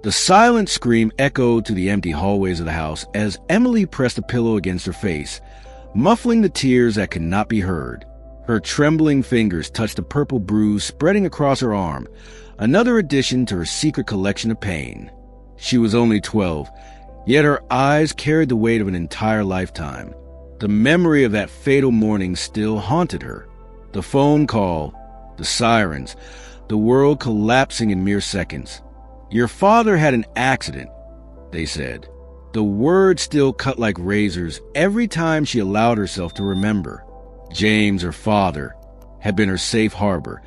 The silent scream echoed to the empty hallways of the house as Emily pressed a pillow against her face, muffling the tears that could not be heard. Her trembling fingers touched a purple bruise spreading across her arm, another addition to her secret collection of pain. She was only 12, yet her eyes carried the weight of an entire lifetime. The memory of that fatal morning still haunted her. The phone call, the sirens, the world collapsing in mere seconds. "Your father had an accident," they said. The words still cut like razors every time she allowed herself to remember. James, her father, had been her safe harbor,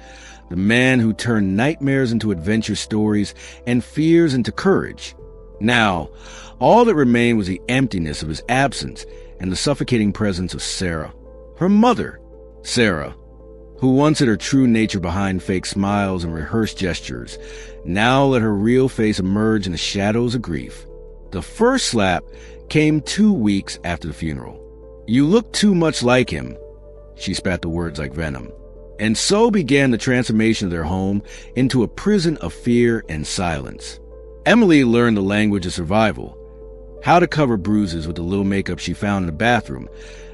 the man who turned nightmares into adventure stories and fears into courage. Now, all that remained was the emptiness of his absence and the suffocating presence of Sarah, her mother. Sarah, who once hid her true nature behind fake smiles and rehearsed gestures, now let her real face emerge in the shadows of grief. The first slap came 2 weeks after the funeral. "You look too much like him." She spat the words like venom. And so began the transformation of their home into a prison of fear and silence. Emily learned the language of survival, how to cover bruises with the little makeup she found in the bathroom,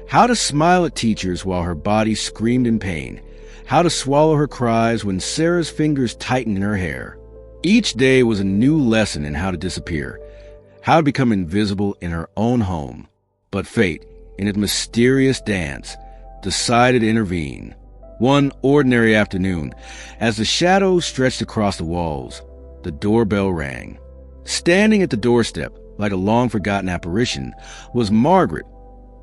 how to smile at teachers while her body screamed in pain, how to swallow her cries when Sarah's fingers tightened in her hair. Each day was a new lesson in how to disappear, how to become invisible in her own home. But fate, in its mysterious dance, decided to intervene. One ordinary afternoon, as the shadows stretched across the walls, the doorbell rang. Standing at the doorstep, like a long-forgotten apparition, was Margaret,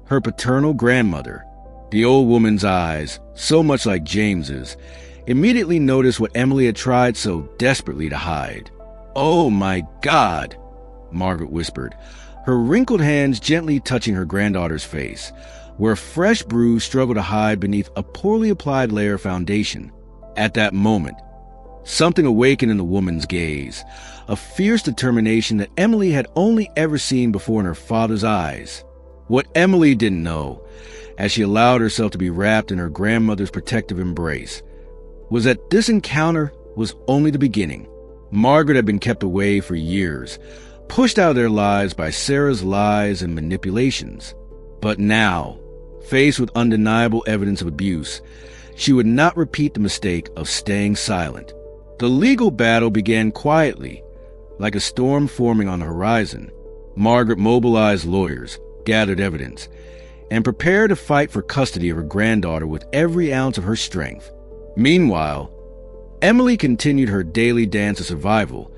her paternal grandmother. The old woman's eyes, so much like James's, immediately noticed what Emily had tried so desperately to hide. "Oh, my God," Margaret whispered, her wrinkled hands gently touching her granddaughter's face, where a fresh bruise struggled to hide beneath a poorly applied layer of foundation. At that moment, something awakened in the woman's gaze, a fierce determination that Emily had only ever seen before in her father's eyes. What Emily didn't know, as she allowed herself to be wrapped in her grandmother's protective embrace, was that this encounter was only the beginning. Margaret had been kept away for years, pushed out of their lives by Sarah's lies and manipulations. But now, faced with undeniable evidence of abuse, she would not repeat the mistake of staying silent. The legal battle began quietly, like a storm forming on the horizon. Margaret mobilized lawyers, gathered evidence, and prepared to fight for custody of her granddaughter with every ounce of her strength. Meanwhile, Emily continued her daily dance of survival,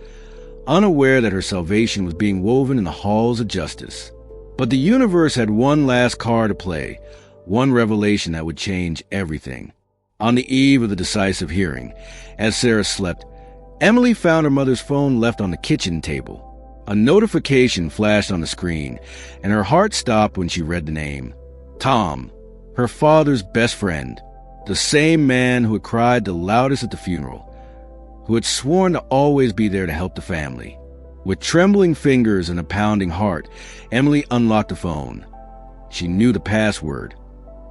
unaware that her salvation was being woven in the halls of justice. But the universe had one last card to play, one revelation that would change everything. On the eve of the decisive hearing, as Sarah slept, Emily found her mother's phone left on the kitchen table. A notification flashed on the screen, and her heart stopped when she read the name. Tom, her father's best friend, the same man who had cried the loudest at the funeral, who had sworn to always be there to help the family. With trembling fingers and a pounding heart, Emily unlocked the phone. She knew the password.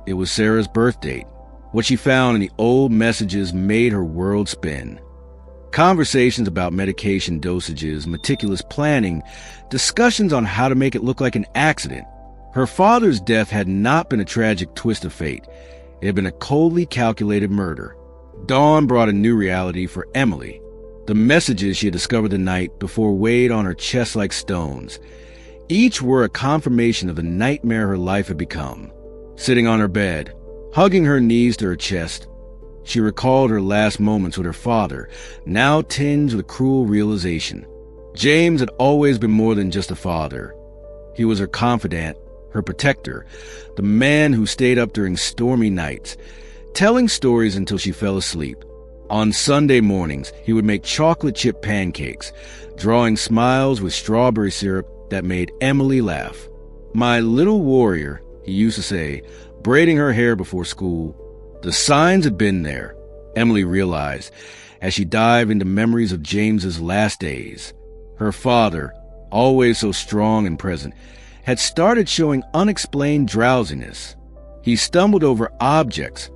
It was Sarah's birth date. What she found in the old messages made her world spin. Conversations about medication dosages, meticulous planning, discussions on how to make it look like an accident. Her father's death had not been a tragic twist of fate. It had been a coldly calculated murder. Dawn brought a new reality for Emily. The messages she had discovered the night before weighed on her chest like stones. Each were a confirmation of the nightmare her life had become. Sitting on her bed, hugging her knees to her chest, she recalled her last moments with her father, now tinged with cruel realization. James had always been more than just a father. He was her confidant, her protector, the man who stayed up during stormy nights, telling stories until she fell asleep. On Sunday mornings, he would make chocolate chip pancakes, drawing smiles with strawberry syrup that made Emily laugh. "My little warrior," he used to say, braiding her hair before school. The signs had been there, Emily realized, as she dived into memories of James's last days. Her father, always so strong and present, had started showing unexplained drowsiness. He stumbled over objects,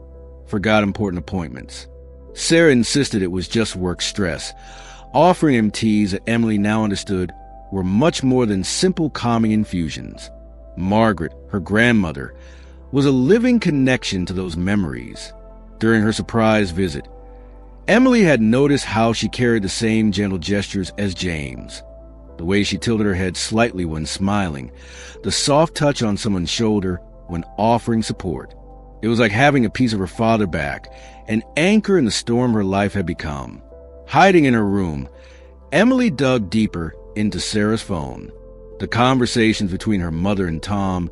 forgot important appointments. Sarah insisted it was just work stress, offering him teas that Emily now understood were much more than simple calming infusions. Margaret, her grandmother, was a living connection to those memories. During her surprise visit, Emily had noticed how she carried the same gentle gestures as James. The way she tilted her head slightly when smiling, the soft touch on someone's shoulder when offering support. It was like having a piece of her father back, an anchor in the storm her life had become. Hiding in her room, Emily dug deeper into Sarah's phone. The conversations between her mother and Tom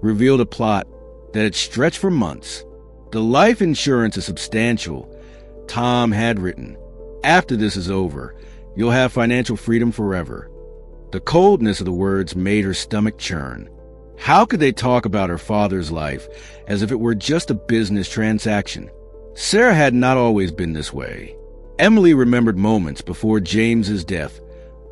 revealed a plot that had stretched for months. The life insurance is substantial. Tom had written, "After this is over, you'll have financial freedom forever." The coldness of the words made her stomach churn. How could they talk about her father's life as if it were just a business transaction? Sarah had not always been this way. Emily remembered moments before James's death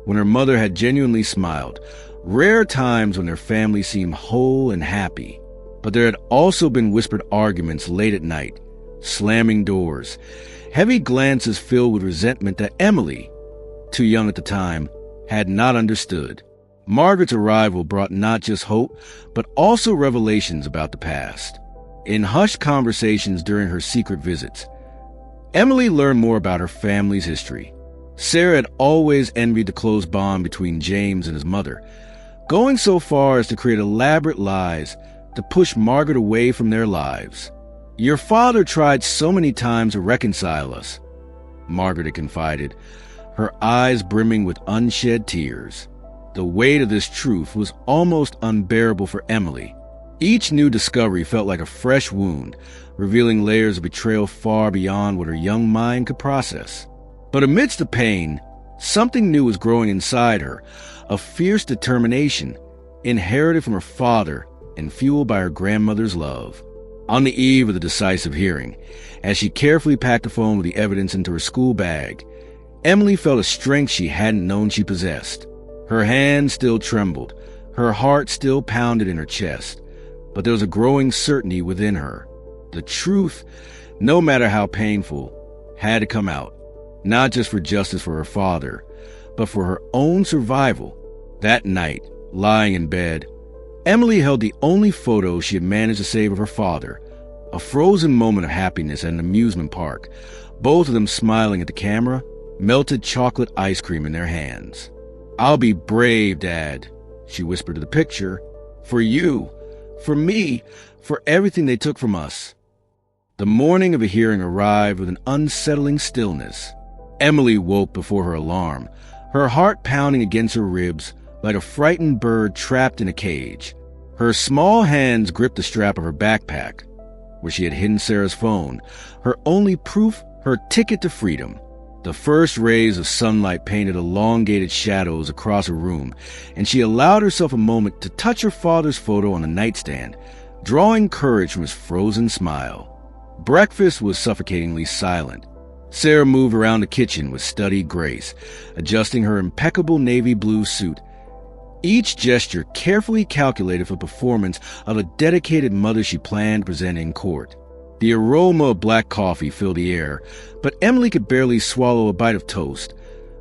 when her mother had genuinely smiled, rare times when their family seemed whole and happy. But there had also been whispered arguments late at night, slamming doors, heavy glances filled with resentment that Emily, too young at the time, had not understood. Margaret's arrival brought not just hope, but also revelations about the past. In hushed conversations during her secret visits, Emily learned more about her family's history. Sarah had always envied the close bond between James and his mother, going so far as to create elaborate lies to push Margaret away from their lives. "Your father tried so many times to reconcile us," Margaret had confided, her eyes brimming with unshed tears. The weight of this truth was almost unbearable for Emily. Each new discovery felt like a fresh wound, revealing layers of betrayal far beyond what her young mind could process. But amidst the pain, something new was growing inside her, a fierce determination, inherited from her father and fueled by her grandmother's love. On the eve of the decisive hearing, as she carefully packed the phone with the evidence into her school bag, Emily felt a strength she hadn't known she possessed. Her hands still trembled, her heart still pounded in her chest, but there was a growing certainty within her. The truth, no matter how painful, had to come out, not just for justice for her father, but for her own survival. That night, lying in bed, Emily held the only photo she had managed to save of her father, a frozen moment of happiness at an amusement park, both of them smiling at the camera, melted chocolate ice cream in their hands. "I'll be brave, Dad," she whispered to the picture, "for you, for me, for everything they took from us." The morning of a hearing arrived with an unsettling stillness. Emily woke before her alarm, her heart pounding against her ribs like a frightened bird trapped in a cage. Her small hands gripped the strap of her backpack, where she had hidden Sarah's phone, her only proof, her ticket to freedom. The first rays of sunlight painted elongated shadows across her room, and she allowed herself a moment to touch her father's photo on the nightstand, drawing courage from his frozen smile. Breakfast was suffocatingly silent. Sarah moved around the kitchen with studied grace, adjusting her impeccable navy blue suit, each gesture carefully calculated for performance of a dedicated mother she planned to present in court. The aroma of black coffee filled the air, but Emily could barely swallow a bite of toast.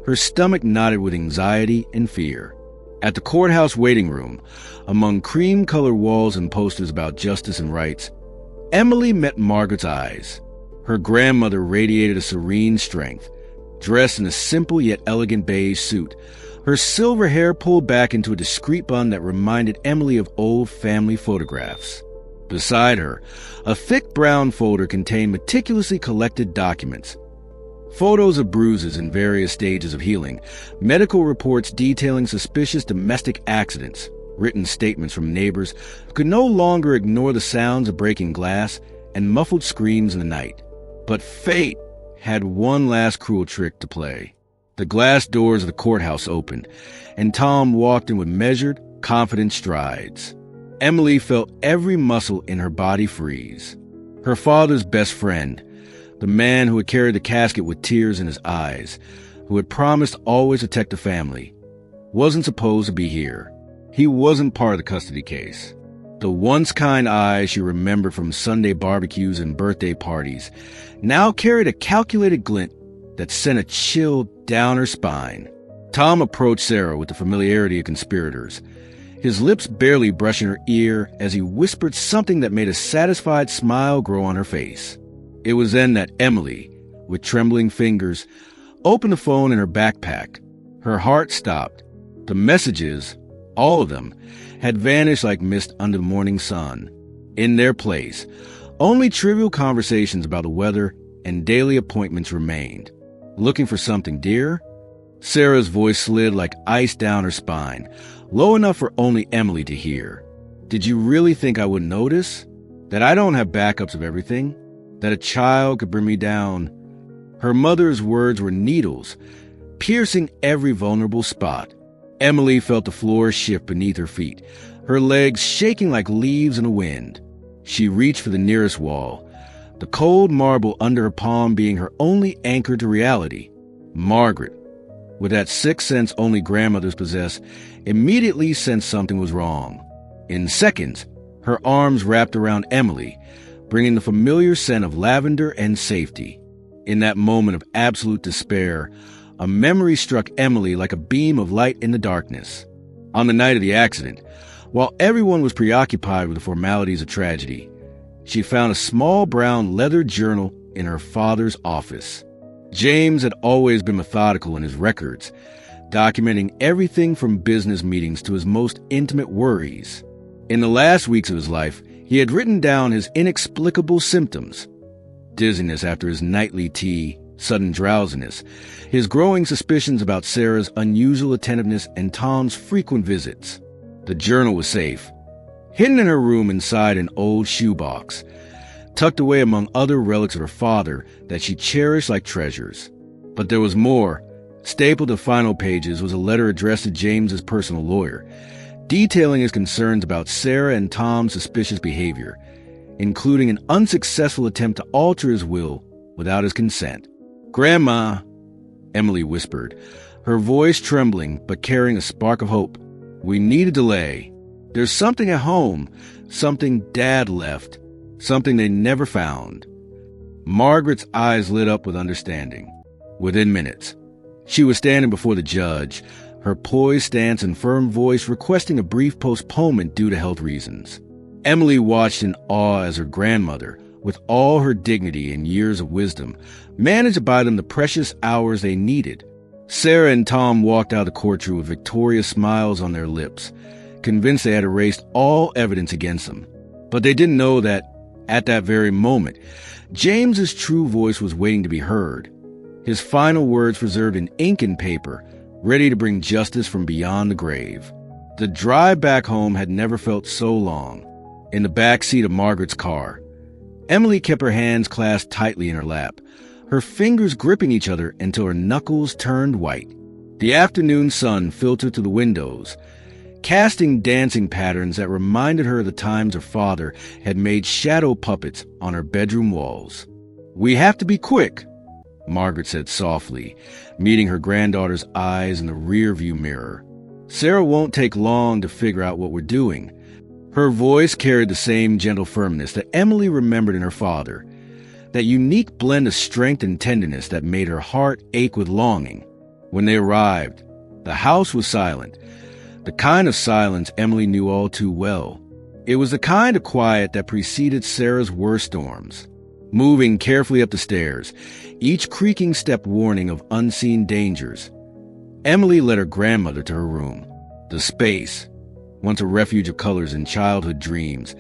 Her stomach knotted with anxiety and fear. At the courthouse waiting room, among cream-colored walls and posters about justice and rights, Emily met Margaret's eyes. Her grandmother radiated a serene strength, dressed in a simple yet elegant beige suit, her silver hair pulled back into a discreet bun that reminded Emily of old family photographs. Beside her, a thick brown folder contained meticulously collected documents. Photos of bruises in various stages of healing, medical reports detailing suspicious domestic accidents, written statements from neighbors who could no longer ignore the sounds of breaking glass and muffled screams in the night. But fate had one last cruel trick to play. The glass doors of the courthouse opened, and Tom walked in with measured, confident strides. Emily felt every muscle in her body freeze. Her father's best friend, the man who had carried the casket with tears in his eyes, who had promised always to protect the family, wasn't supposed to be here. He wasn't part of the custody case. The once kind eyes she remembered from Sunday barbecues and birthday parties now carried a calculated glint that sent a chill down her spine. Tom approached Sarah with the familiarity of conspirators, his lips barely brushing her ear as he whispered something that made a satisfied smile grow on her face. It was then that Emily, with trembling fingers, opened the phone in her backpack. Her heart stopped. The messages, all of them, had vanished like mist under the morning sun. In their place, only trivial conversations about the weather and daily appointments remained. Looking for something dear? Sarah's voice slid like ice down her spine, low enough for only Emily to hear. Did you really think I would notice? That I don't have backups of everything? That a child could bring me down? Her mother's words were needles, piercing every vulnerable spot. Emily felt the floor shift beneath her feet, her legs shaking like leaves in a wind. She reached for the nearest wall, the cold marble under her palm being her only anchor to reality. Margaret, with that sixth sense only grandmothers possess, immediately sensed something was wrong. In seconds, her arms wrapped around Emily, bringing the familiar scent of lavender and safety. In that moment of absolute despair, a memory struck Emily like a beam of light in the darkness. On the night of the accident, while everyone was preoccupied with the formalities of tragedy, she found a small brown leather journal in her father's office. James had always been methodical in his records, documenting everything from business meetings to his most intimate worries. In the last weeks of his life, he had written down his inexplicable symptoms: dizziness after his nightly tea, sudden drowsiness, his growing suspicions about Sarah's unusual attentiveness, and Tom's frequent visits. The journal was safe, hidden in her room inside an old shoebox, tucked away among other relics of her father that she cherished like treasures. But there was more. Stapled to final pages was a letter addressed to James's personal lawyer, detailing his concerns about Sarah and Tom's suspicious behavior, including an unsuccessful attempt to alter his will without his consent. "Grandma," Emily whispered, her voice trembling but carrying a spark of hope. "We need a delay. There's something at home, something Dad left, something they never found." Margaret's eyes lit up with understanding. Within minutes, she was standing before the judge, her poised stance and firm voice requesting a brief postponement due to health reasons. Emily watched in awe as her grandmother, with all her dignity and years of wisdom, managed to buy them the precious hours they needed. Sarah and Tom walked out of the courtroom with victorious smiles on their lips, convinced they had erased all evidence against them. But they didn't know that, at that very moment, James's true voice was waiting to be heard, his final words preserved in ink and paper, ready to bring justice from beyond the grave. The drive back home had never felt so long. In the back seat of Margaret's car, Emily kept her hands clasped tightly in her lap, her fingers gripping each other until her knuckles turned white. The afternoon sun filtered through the windows, casting dancing patterns that reminded her of the times her father had made shadow puppets on her bedroom walls. "We have to be quick," Margaret said softly, meeting her granddaughter's eyes in the rearview mirror. "Sarah won't take long to figure out what we're doing." Her voice carried the same gentle firmness that Emily remembered in her father, that unique blend of strength and tenderness that made her heart ache with longing. When they arrived, the house was silent, the kind of silence Emily knew all too well. It was the kind of quiet that preceded Sarah's worst storms. Moving carefully up the stairs, each creaking step warning of unseen dangers, Emily led her grandmother to her room. The space, once a refuge of colors and childhood dreams,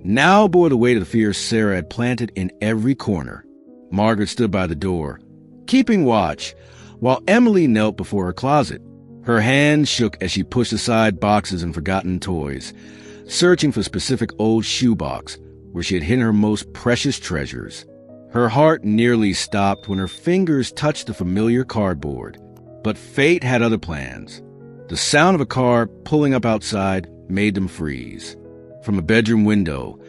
now bore the weight of the fear Sarah had planted in every corner. Margaret stood by the door, keeping watch, while Emily knelt before her closet. Her hands shook as she pushed aside boxes and forgotten toys, searching for a specific old shoebox where she had hidden her most precious treasures. Her heart nearly stopped when her fingers touched the familiar cardboard. But fate had other plans. The sound of a car pulling up outside made them freeze. From a bedroom window,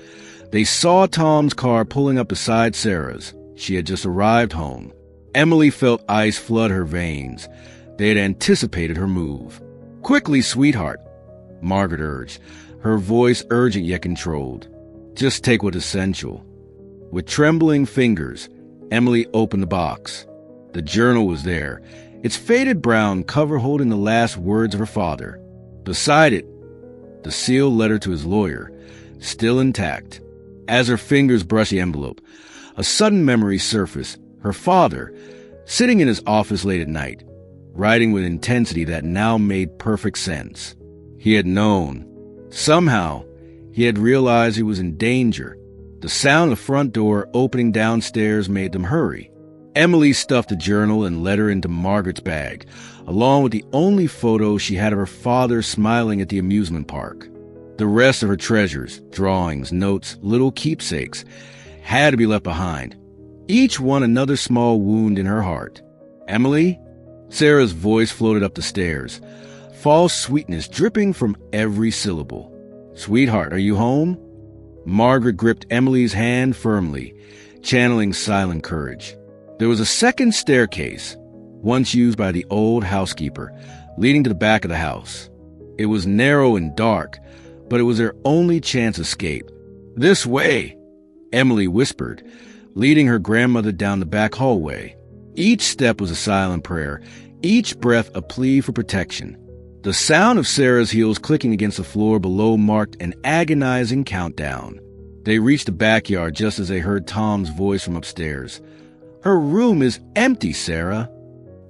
they saw Tom's car pulling up beside Sarah's. She had just arrived home. Emily felt ice flood her veins. They had anticipated her move. "Quickly, sweetheart," Margaret urged, her voice urgent yet controlled. "Just take what's essential." With trembling fingers, Emily opened the box. The journal was there, its faded brown cover holding the last words of her father. Beside it, the sealed letter to his lawyer, still intact. As her fingers brushed the envelope, a sudden memory surfaced. Her father, sitting in his office late at night, writing with intensity that now made perfect sense. He had known. Somehow, he had realized he was in danger. The sound of the front door opening downstairs made them hurry. Emily stuffed the journal and letter into Margaret's bag, along with the only photo she had of her father smiling at the amusement park. The rest of her treasures, drawings, notes, little keepsakes, had to be left behind, each one another small wound in her heart. "Emily?" Sarah's voice floated up the stairs, false sweetness dripping from every syllable. "Sweetheart, are you home?" Margaret gripped Emily's hand firmly, channeling silent courage. There was a second staircase, once used by the old housekeeper, leading to the back of the house. It was narrow and dark, but it was their only chance of escape. "This way," Emily whispered, leading her grandmother down the back hallway. Each step was a silent prayer, each breath a plea for protection. The sound of Sarah's heels clicking against the floor below marked an agonizing countdown. They reached the backyard just as they heard Tom's voice from upstairs. "Her room is empty, Sarah."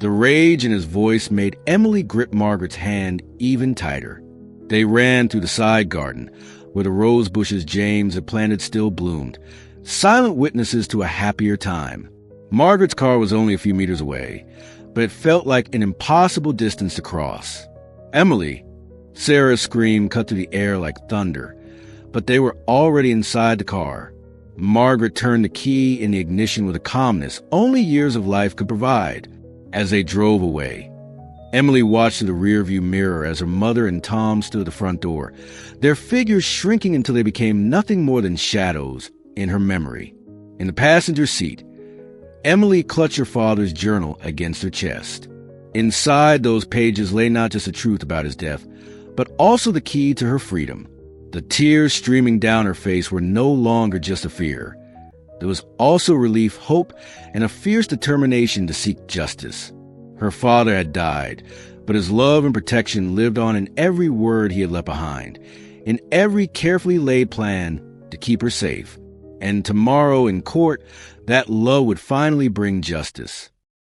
The rage in his voice made Emily grip Margaret's hand even tighter. They ran through the side garden, where the rose bushes James had planted still bloomed, silent witnesses to a happier time. Margaret's car was only a few meters away, but it felt like an impossible distance to cross. "Emily!" Sarah's scream cut through the air like thunder, but they were already inside the car. Margaret turned the key in the ignition with a calmness only years of life could provide. As they drove away, Emily watched through the rearview mirror as her mother and Tom stood at the front door, their figures shrinking until they became nothing more than shadows in her memory. In the passenger seat, Emily clutched her father's journal against her chest. Inside those pages lay not just the truth about his death, but also the key to her freedom. The tears streaming down her face were no longer just a fear. There was also relief, hope, and a fierce determination to seek justice. Her father had died, but his love and protection lived on in every word he had left behind, in every carefully laid plan to keep her safe. And tomorrow in court, that love would finally bring justice.